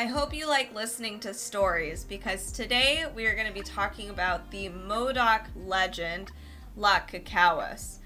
I hope you like listening to stories because today we are going to be talking about the Modoc legend, Latkakawas.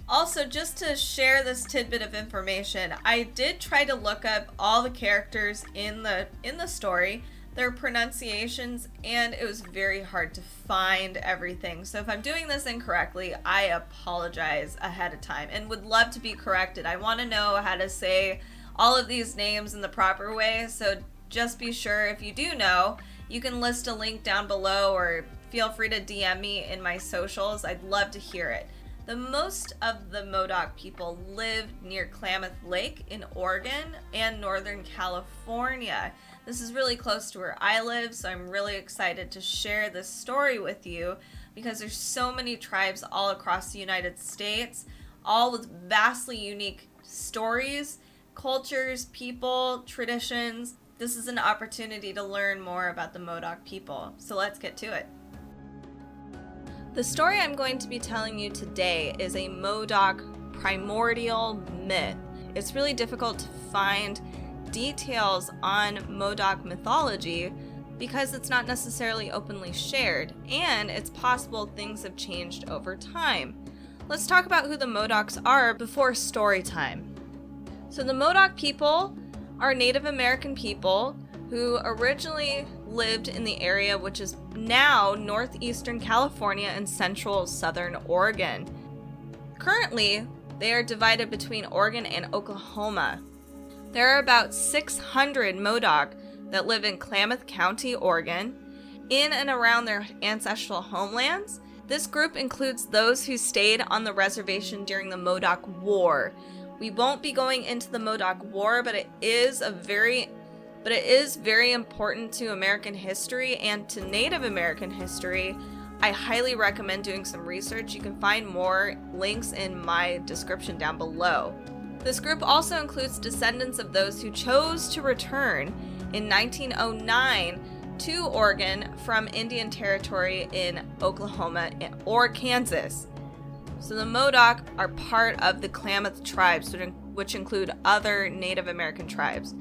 Also, just to share this tidbit of information, I did try to look up all the characters in the story, their pronunciations, and it was very hard to find everything. So if I'm doing this incorrectly, I apologize ahead of time and would love to be corrected. I want to know how to say all of these names in the proper way, so just be sure if you do know, you can list a link down below or feel free to DM me in my socials. I'd love to hear it. The most of the Modoc people lived near Klamath Lake in Oregon and Northern California. This is really close to where I live, so I'm really excited to share this story with you because there's so many tribes all across the United States, all with vastly unique stories, cultures, people, traditions. This is an opportunity to learn more about the Modoc people, so let's get to it. The story I'm going to be telling you today is a Modoc primordial myth. It's really difficult to find details on Modoc mythology because it's not necessarily openly shared, and it's possible things have changed over time. Let's talk about who the Modocs are before story time. So the Modoc people are Native American people who originally lived in the area which is now northeastern California and central southern Oregon. Currently, they are divided between Oregon and Oklahoma. There are about 600 Modoc that live in Klamath County, Oregon, in and around their ancestral homelands. This group includes those who stayed on the reservation during the Modoc War. We won't be going into the Modoc War, but it is very important to American history and to Native American history. I highly recommend doing some research. You can find more links in my description down below. This group also includes descendants of those who chose to return in 1909 to Oregon from Indian Territory in Oklahoma or Kansas. So the Modoc are part of the Klamath tribes, which include other Native American tribes.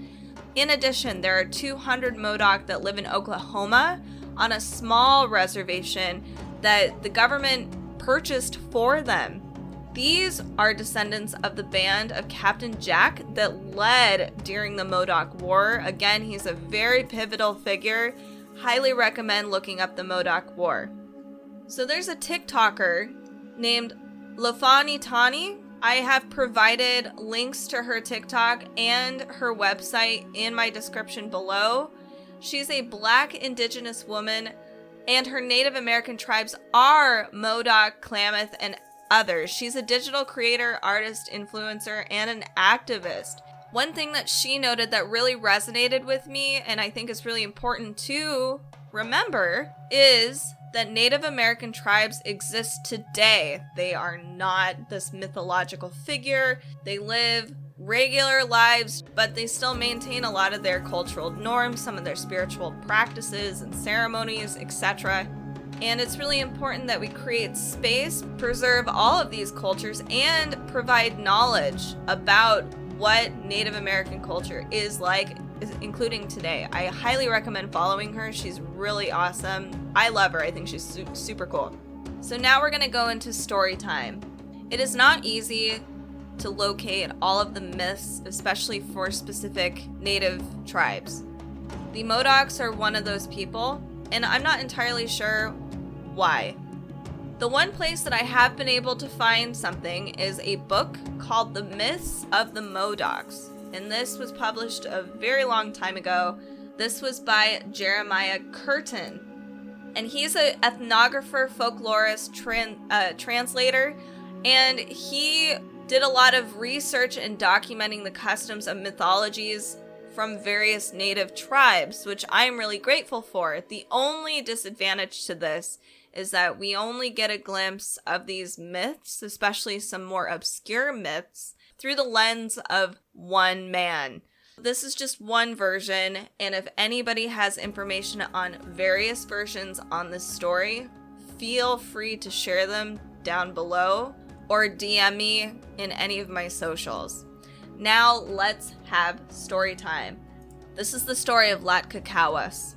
In addition, there are 200 Modoc that live in Oklahoma on a small reservation that the government purchased for them. These are descendants of the band of Captain Jack that led during the Modoc War. Again, he's a very pivotal figure. Highly recommend looking up the Modoc War. So there's a TikToker named Lofanitani. I have provided links to her TikTok and her website in my description below. She's a Black Indigenous woman, and her Native American tribes are Modoc, Klamath, and others. She's a digital creator, artist, influencer, and an activist. One thing that she noted that really resonated with me, and I think is really important to remember, is that Native American tribes exist today. They are not this mythological figure. They live regular lives, but they still maintain a lot of their cultural norms, some of their spiritual practices and ceremonies, etc. And it's really important that we create space, preserve all of these cultures, and provide knowledge about what Native American culture is like, including today. I highly recommend following her. She's really awesome. I love her. I think she's super cool. So now we're going to go into story time. It is not easy to locate all of the myths, especially for specific Native tribes. The Modocs are one of those people, and I'm not entirely sure why. The one place that I have been able to find something is a book called The Myths of the Modocs. And this was published a very long time ago. This was by Jeremiah Curtin. And he's an ethnographer, folklorist, translator. And he did a lot of research in documenting the customs of mythologies from various native tribes, which I'm really grateful for. The only disadvantage to this is that we only get a glimpse of these myths, especially some more obscure myths, through the lens of one man. This is just one version, and if anybody has information on various versions on this story, feel free to share them down below or DM me in any of my socials. Now let's have story time. This is the story of Latkakawas.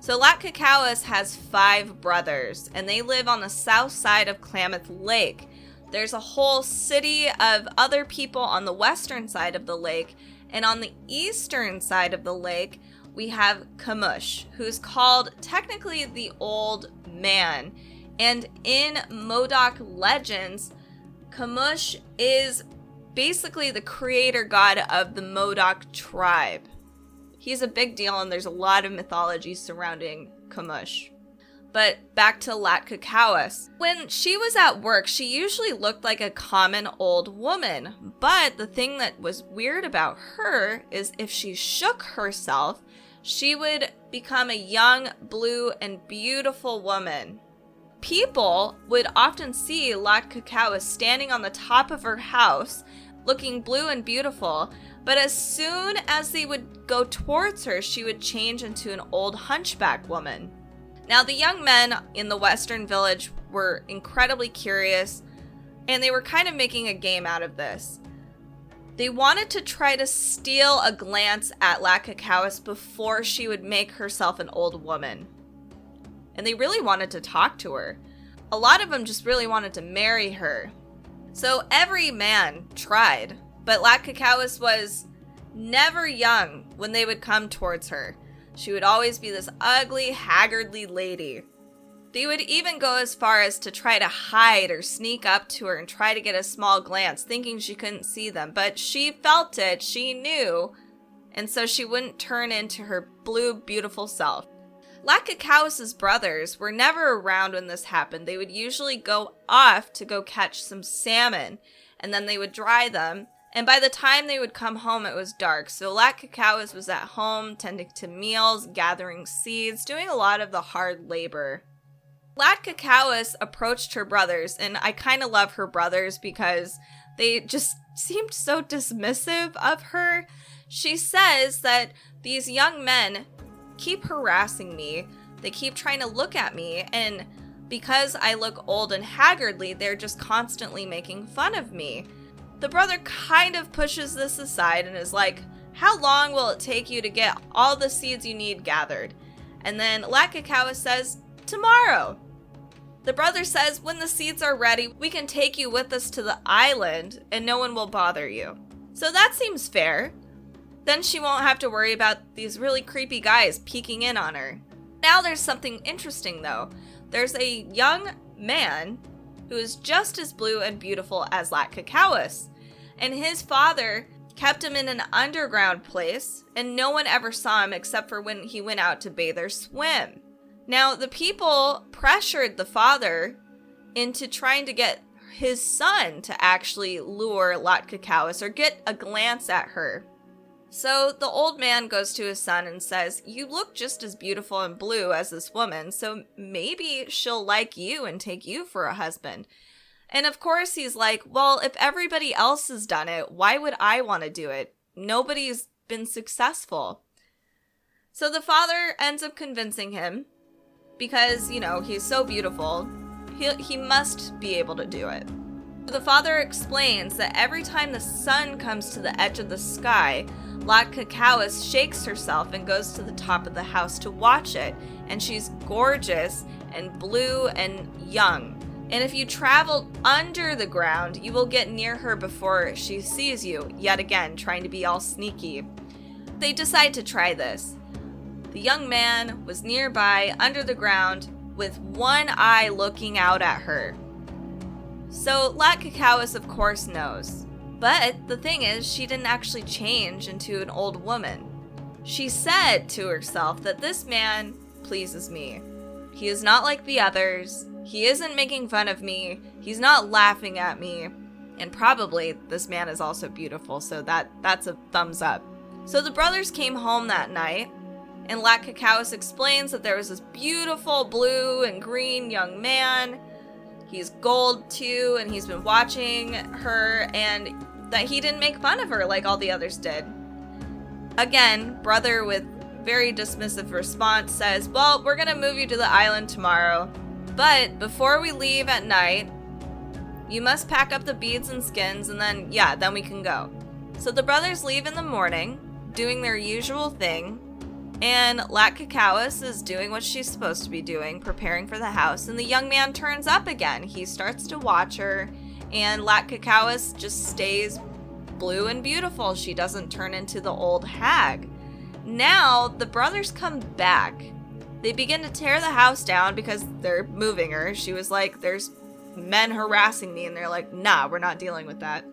So Latkakawas has 5 brothers, and they live on the south side of Klamath Lake. There's a whole city of other people on the western side of the lake, and on the eastern side of the lake, we have Kamush, who's called technically the Old Man. And in Modoc legends, Kamush is basically the creator god of the Modoc tribe. He's a big deal, and there's a lot of mythology surrounding Kamush. But back to Latkakawas. When she was at work, she usually looked like a common old woman. But the thing that was weird about her is if she shook herself, she would become a young, blue, and beautiful woman. People would often see Latkakawas standing on the top of her house, looking blue and beautiful, but as soon as they would go towards her, she would change into an old hunchback woman. Now, the young men in the western village were incredibly curious, and they were kind of making a game out of this. They wanted to try to steal a glance at Latkakawas before she would make herself an old woman. And they really wanted to talk to her. A lot of them just really wanted to marry her. So every man tried, but Latkakawas was never young when they would come towards her. She would always be this ugly, haggardly lady. They would even go as far as to try to hide or sneak up to her and try to get a small glance, thinking she couldn't see them. But she felt it, she knew, and so she wouldn't turn into her blue, beautiful self. Latkakawas' brothers were never around when this happened. They would usually go off to go catch some salmon, and then they would dry them. And by the time they would come home, it was dark. So Latkakawas was at home, tending to meals, gathering seeds, doing a lot of the hard labor. Latkakawas approached her brothers, and I kind of love her brothers because they just seemed so dismissive of her. She says that these young men keep harassing me. They keep trying to look at me, and because I look old and haggardly, they're just constantly making fun of me. The brother kind of pushes this aside and is like, how long will it take you to get all the seeds you need gathered? And then Latkakawas says, tomorrow. The brother says, when the seeds are ready, we can take you with us to the island and no one will bother you. So that seems fair. Then she won't have to worry about these really creepy guys peeking in on her. Now there's something interesting though. There's a young man who is just as blue and beautiful as Latkakawas. And his father kept him in an underground place, and no one ever saw him except for when he went out to bathe or swim. Now, the people pressured the father into trying to get his son to actually lure Latkakawas or get a glance at her. So the old man goes to his son and says, you look just as beautiful and blue as this woman, so maybe she'll like you and take you for a husband. And of course he's like, well, if everybody else has done it, why would I want to do it? Nobody's been successful. So the father ends up convincing him because, he's so beautiful, he must be able to do it. The father explains that every time the sun comes to the edge of the sky, Latkakawas shakes herself and goes to the top of the house to watch it, and she's gorgeous and blue and young. And if you travel under the ground, you will get near her before she sees you, yet again, trying to be all sneaky. They decide to try this. The young man was nearby, under the ground, with one eye looking out at her. So Latkakawas, of course, knows. But the thing is, she didn't actually change into an old woman. She said to herself that this man pleases me. He is not like the others. He isn't making fun of me. He's not laughing at me. And probably this man is also beautiful, so that's a thumbs up. So the brothers came home that night, and Latkakawas explains that there was this beautiful blue and green young man. He's gold too, and he's been watching her, and that he didn't make fun of her like all the others did. Again, brother with very dismissive response says, well, we're gonna move you to the island tomorrow, but before we leave at night, you must pack up the beads and skins, and then we can go. So the brothers leave in the morning. doing their usual thing, and Latkakawas is doing what she's supposed to be doing, preparing for the house, and the young man turns up again. He starts to watch her, and Latkakawas just stays blue and beautiful. She doesn't turn into the old hag. Now, the brothers come back. They begin to tear the house down because they're moving her. She was like, there's men harassing me, and they're like, nah, we're not dealing with that.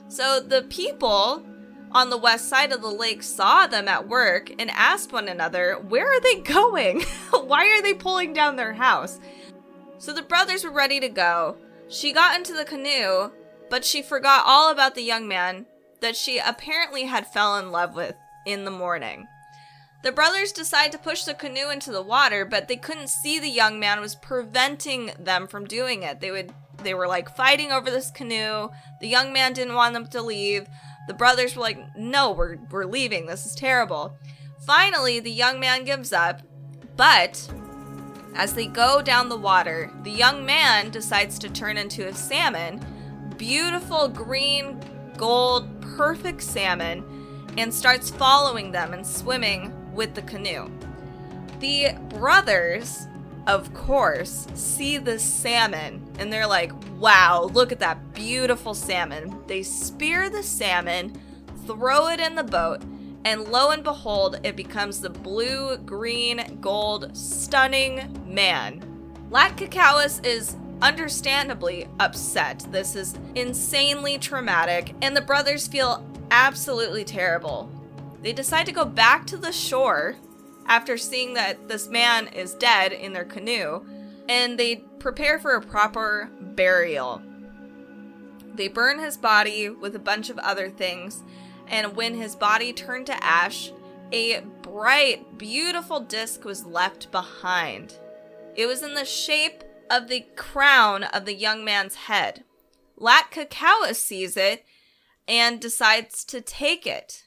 So the people on the west side of the lake saw them at work and asked one another, where are they going? Why are they pulling down their house? So the brothers were ready to go. She got into the canoe, but she forgot all about the young man that she apparently had fell in love with in the morning. The brothers decide to push the canoe into the water, but they couldn't see the young man was preventing them from doing it. They were like fighting over this canoe. The young man didn't want them to leave. The brothers were like, no, we're leaving. This is terrible. Finally, the young man gives up, but as they go down the water, the young man decides to turn into a salmon, beautiful green, gold, perfect salmon, and starts following them and swimming with the canoe. The brothers, of course, see this salmon and they're like, wow, look at that beautiful salmon. They spear the salmon, throw it in the boat, and lo and behold, it becomes the blue, green, gold, stunning man. Latkakawas is understandably upset. This is insanely traumatic, and the brothers feel absolutely terrible. They decide to go back to the shore after seeing that this man is dead in their canoe, and they prepare for a proper burial. They burn his body with a bunch of other things, and when his body turned to ash, a bright, beautiful disc was left behind. It was in the shape of the crown of the young man's head. Latkakawas sees it and decides to take it.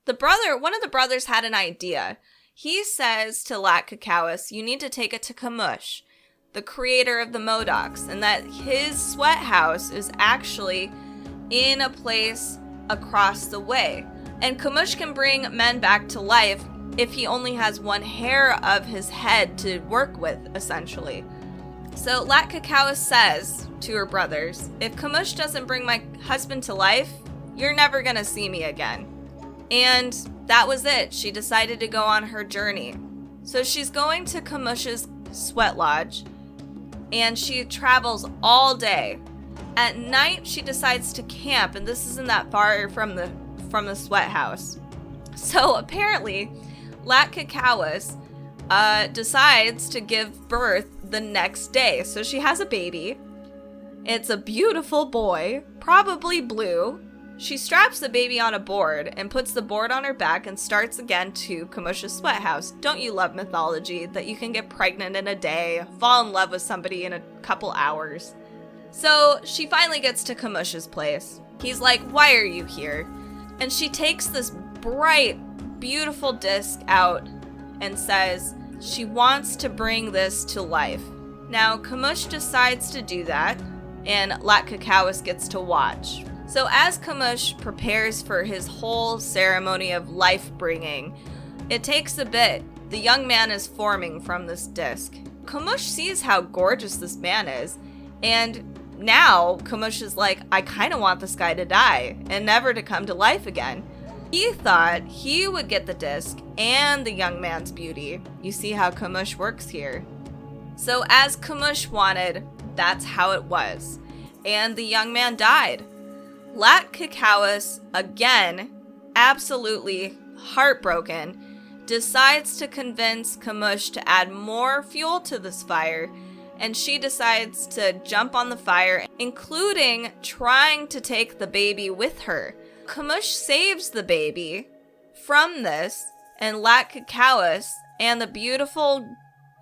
One of the brothers had an idea. He says to Latkakawas, you need to take it to Kamush, the creator of the Modocs, and that his sweat house is actually in a place across the way. And Kamush can bring men back to life if he only has one hair of his head to work with, essentially. So Latkakawas says to her brothers, if Kamush doesn't bring my husband to life, you're never gonna see me again. And that was it. She decided to go on her journey. So she's going to Kamush's sweat lodge, and she travels all day. At night, she decides to camp, and this isn't that far from the sweat house. So apparently, Latkakawas decides to give birth the next day. So she has a baby. It's a beautiful boy, probably blue. She straps the baby on a board and puts the board on her back and starts again to Kamush's sweat house. Don't you love mythology that you can get pregnant in a day, fall in love with somebody in a couple hours? So she finally gets to Kamush's place. He's like, why are you here? And she takes this bright, beautiful disc out and says she wants to bring this to life. Now, Kamush decides to do that, and Latkakawas gets to watch. So as Kamush prepares for his whole ceremony of life-bringing, it takes a bit. The young man is forming from this disc. Kamush sees how gorgeous this man is, and now Kamush is like, I kind of want this guy to die and never to come to life again. He thought he would get the disc and the young man's beauty. You see how Kamush works here. So as Kamush wanted, that's how it was. And the young man died. Latkakawas, again, absolutely heartbroken, decides to convince Kamush to add more fuel to this fire, and she decides to jump on the fire, including trying to take the baby with her. Kamush saves the baby from this, and Latkakawas and the beautiful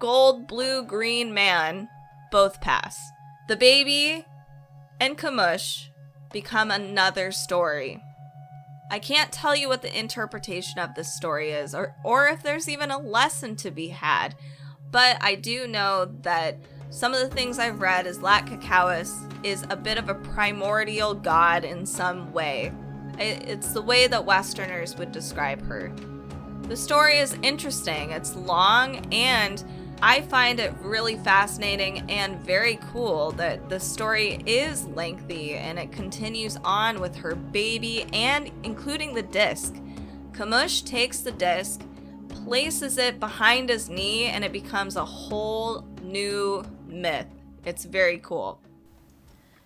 gold, blue, green man both pass. The baby and Kamush become another story. I can't tell you what the interpretation of this story is, or if there's even a lesson to be had, but I do know that some of the things I've read is Latkakawas is a bit of a primordial god in some way. It's the way that Westerners would describe her. The story is interesting, it's long, and I find it really fascinating and very cool that the story is lengthy and it continues on with her baby and including the disc. Kamush takes the disc, places it behind his knee, and it becomes a whole new myth. It's very cool.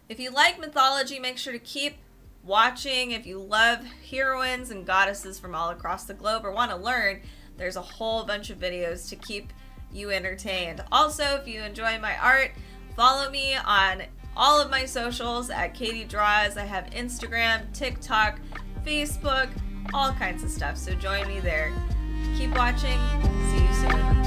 If you like mythology, make sure to keep watching. If you love heroines and goddesses from all across the globe or want to learn, there's a whole bunch of videos to keep you entertained. Also, if you enjoy my art, follow me on all of my socials at Kaiti Draws. I have Instagram, TikTok, Facebook, all kinds of stuff, so join me there. Keep watching. See you soon.